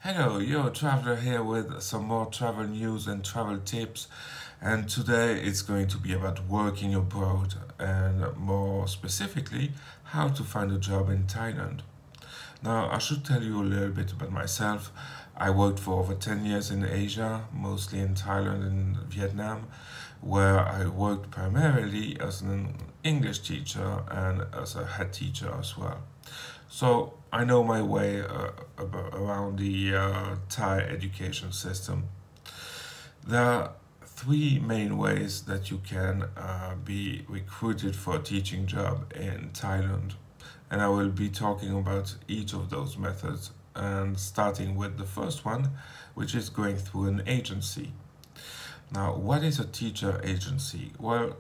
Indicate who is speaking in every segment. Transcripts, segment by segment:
Speaker 1: Hello, you're a traveler here with some more travel news and travel tips. And today it's going to be about working abroad and more specifically, how to find a job in Thailand. Now, I should tell you a little bit about myself. I worked for over 10 years in Asia, mostly in Thailand and Vietnam, where I worked primarily as an English teacher and as a head teacher as well. So I know my way around the Thai education system. There are three main ways that you can be recruited for a teaching job in Thailand. And I will be talking about each of those methods and starting with the first one, which is going through an agency. Now, what is a teacher agency? Well,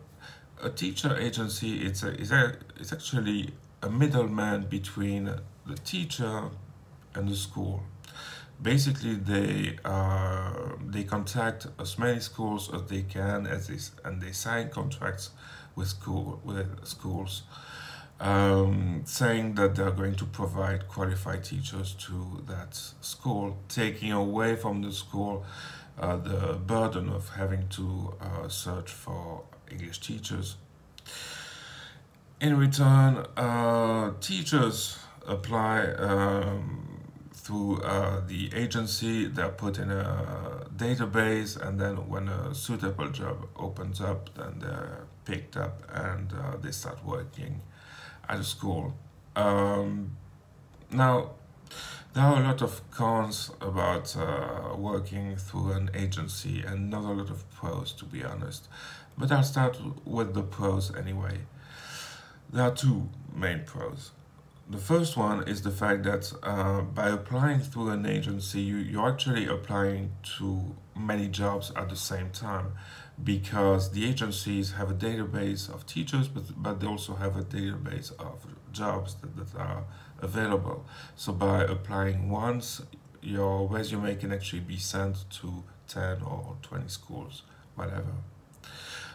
Speaker 1: a teacher agency it's actually a middleman between the teacher and the school. Basically, they contact as many schools as they can, and they sign contracts with schools, saying that they're going to provide qualified teachers to that school, taking away from the school the burden of having to search for English teachers. In return, teachers apply through the agency. They're put in a database, and then when a suitable job opens up, then they're picked up and they start working at a school. Now, there are a lot of cons about working through an agency and not a lot of pros, to be honest. But I'll start with the pros anyway. There are two main pros. The first one is the fact that by applying through an agency, you're actually applying to many jobs at the same time, because the agencies have a database of teachers, but they also have a database of jobs that are available. So by applying once, your resume can actually be sent to 10 or 20 schools, whatever.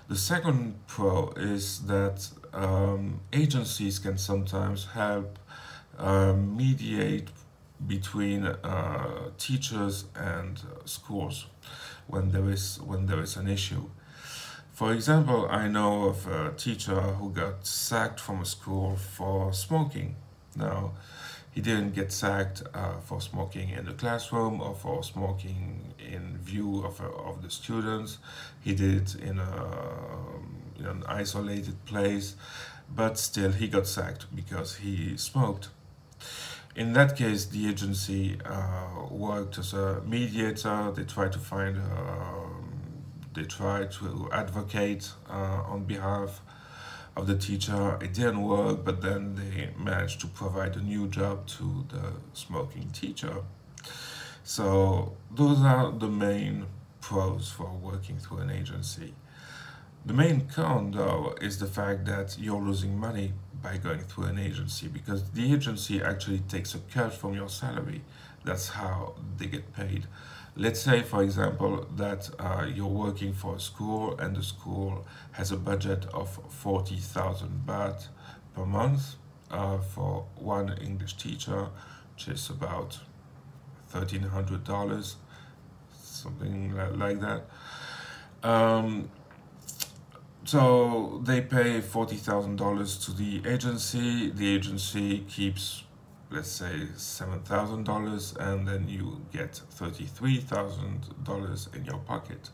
Speaker 1: The second pro is that agencies can sometimes help mediate between teachers and schools when there is an issue. For example, I know of a teacher who got sacked from a school for smoking. Now, he didn't get sacked for smoking in the classroom or for smoking in view of the students. He did it in an isolated place, but still he got sacked because he smoked. In that case, the agency worked as a mediator. They tried to advocate on behalf of the teacher. It didn't work, but then they managed to provide a new job to the smoking teacher. So those are the main pros for working through an agency. The main con, though, is the fact that you're losing money by going through an agency, because the agency actually takes a cut from your salary. That's how they get paid. Let's say, for example, that you're working for a school and the school has a budget of 40,000 baht per month for one English teacher, which is about $1,300, something like that. So they pay $40,000 to the agency. The agency keeps, let's say, $7,000, and then you get $33,000 in your pocket.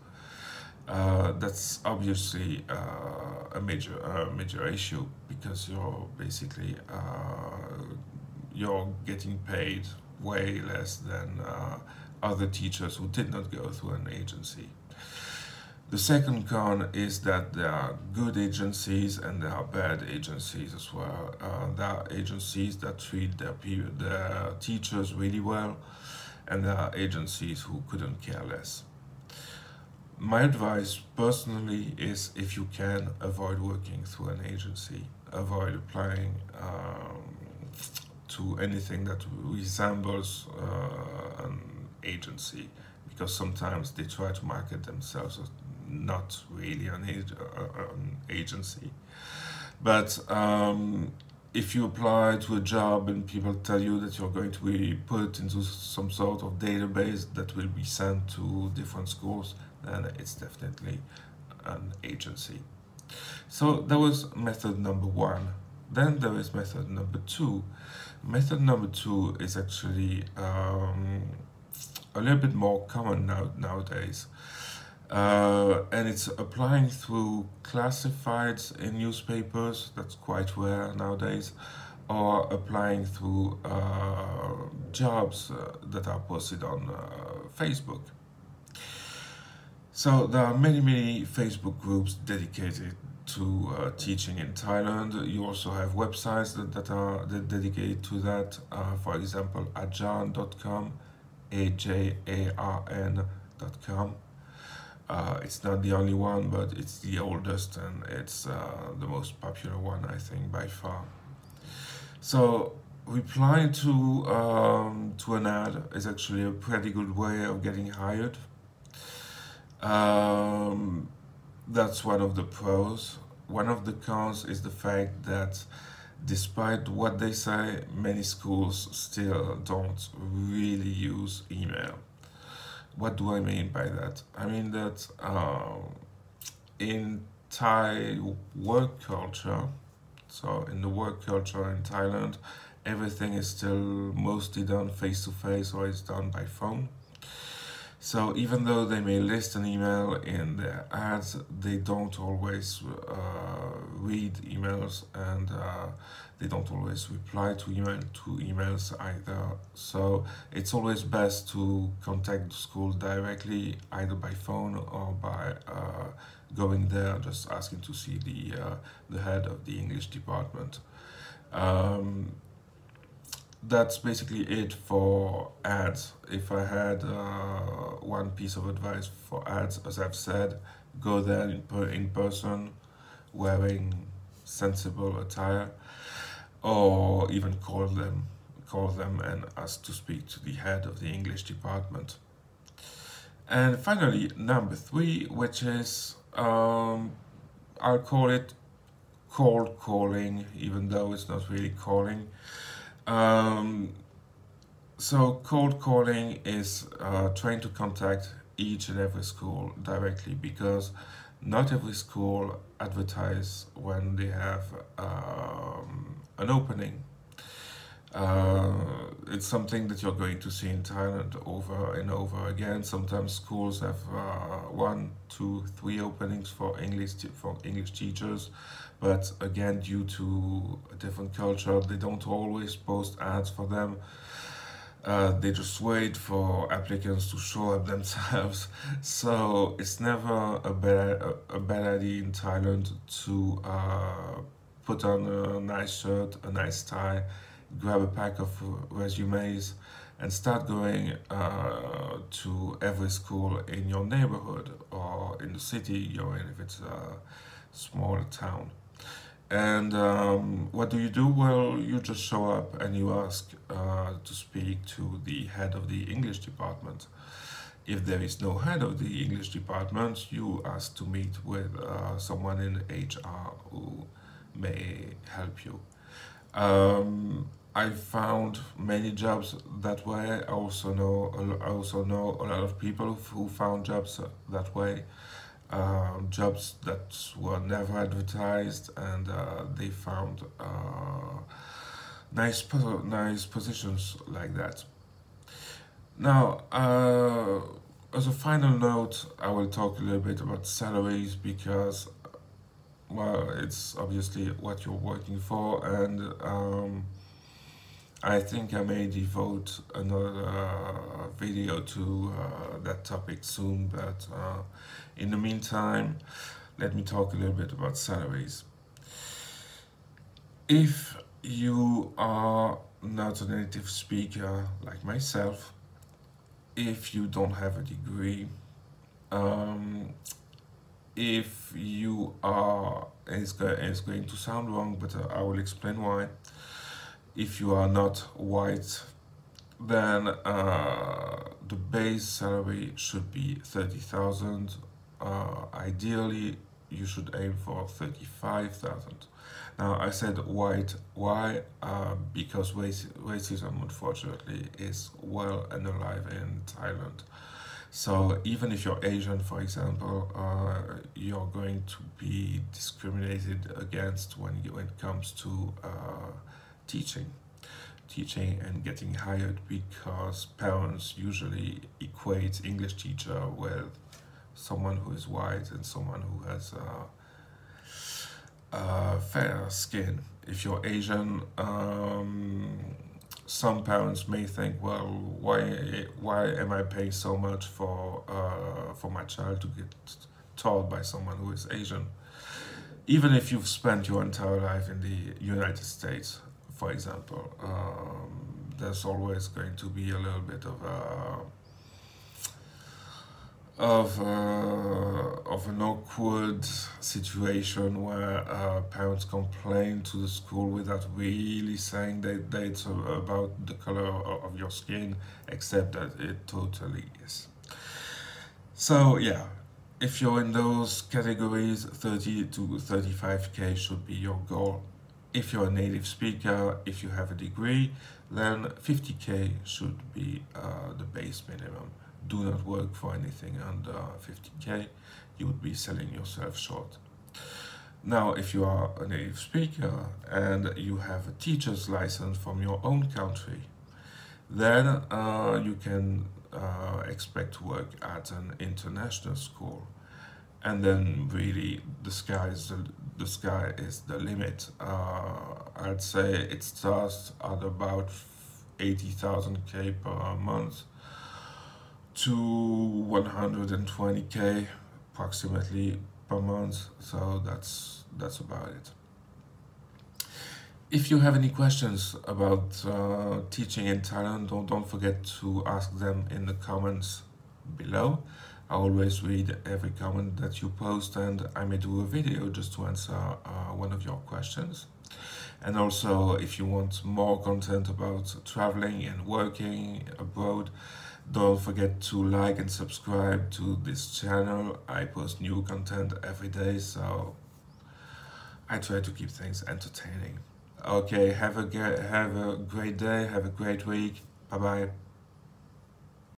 Speaker 1: That's obviously a major issue, because you're basically you're getting paid way less than other teachers who did not go through an agency. The second con is that there are good agencies and there are bad agencies as well. There are agencies that treat their teachers really well, and there are agencies who couldn't care less. My advice personally is, if you can, avoid working through an agency. Avoid applying to anything that resembles an agency, because sometimes they try to market themselves as not really an agency. But if you apply to a job and people tell you that you're going to be put into some sort of database that will be sent to different schools, then it's definitely an agency. So that was method number one. Then there is method number two. Method number two is actually a little bit more common nowadays. And it's applying through classifieds in newspapers, that's quite rare nowadays, or applying through jobs that are posted on Facebook. So there are many Facebook groups dedicated to teaching in Thailand. You also have websites that are dedicated to that. For example, ajarn.com, ajarn.com. It's not the only one, but it's the oldest and it's the most popular one, I think, by far. So replying to an ad is actually a pretty good way of getting hired. That's one of the pros. One of the cons is the fact that despite what they say, many schools still don't really use email. What do I mean by that? I mean that in Thai work culture, so in the work culture in Thailand, everything is still mostly done face to face or it's done by phone. So even though they may list an email in their ads, they don't always read emails and they don't always reply to emails either. So it's always best to contact the school directly, either by phone or by going there, just asking to see the head of the English department. That's basically it for ads. If I had one piece of advice for ads, as I've said, go there in person, wearing sensible attire, or even call them and ask to speak to the head of the English department. And finally, number three, which is I'll call it cold calling, even though it's not really calling. So cold calling is trying to contact each and every school directly, because not every school advertise when they have an opening. It's something that you're going to see in Thailand over and over again. Sometimes schools have 1, 2, 3 openings for English teachers, but again, due to a different culture, they don't always post ads for them. They just wait for applicants to show up themselves. So it's never a bad idea in Thailand to put on a nice shirt, a nice tie, grab a pack of resumes, and start going to every school in your neighborhood or in the city you're in, if it's a smaller town. And what do? Well, you just show up and you ask to speak to the head of the English department. If there is no head of the English department, you ask to meet with someone in HR who may help you. I found many jobs that way. I also know a lot of people who found jobs that way. Jobs that were never advertised, and they found nice positions like that. Now, as a final note, I will talk a little bit about salaries, because, well, it's obviously what you're working for, and I think I may devote another video to that topic soon, but in the meantime, let me talk a little bit about salaries. If you are not a native speaker like myself, if you don't have a degree, if you are, it's going to sound wrong, but I will explain why. If you are not white, then the base salary should be 30,000. Ideally, you should aim for 35,000. Now I said why? Because racism unfortunately is well and alive in Thailand. So even if you're Asian, for example, you're going to be discriminated against when it comes to teaching and getting hired, because parents usually equate English teacher with someone who is white and someone who has fair skin. If you're Asian, some parents may think, well, why am I paying so much for my child to get taught by someone who is Asian? Even if you've spent your entire life in the United States, for example, there's always going to be a little bit of an awkward situation where parents complain to the school without really saying that it's about the color of your skin, except that it totally is. So yeah, if you're in those categories, 30 to 35k should be your goal. If you're a native speaker, if you have a degree, then 50k should be the base minimum. Do not work for anything under 50k, you would be selling yourself short. Now, if you are a native speaker and you have a teacher's license from your own country, then you can expect to work at an international school. And then really the sky is the limit. I'd say it starts at about 80,000k per month to 120k approximately per month. So that's about it. If you have any questions about teaching in Thailand, don't forget to ask them in the comments below. I always read every comment that you post, and I may do a video just to answer one of your questions. And also, if you want more content about traveling and working abroad, don't forget to like and subscribe to this channel. I post new content every day, so I try to keep things entertaining. Okay, have a great day, have a great week. Bye bye.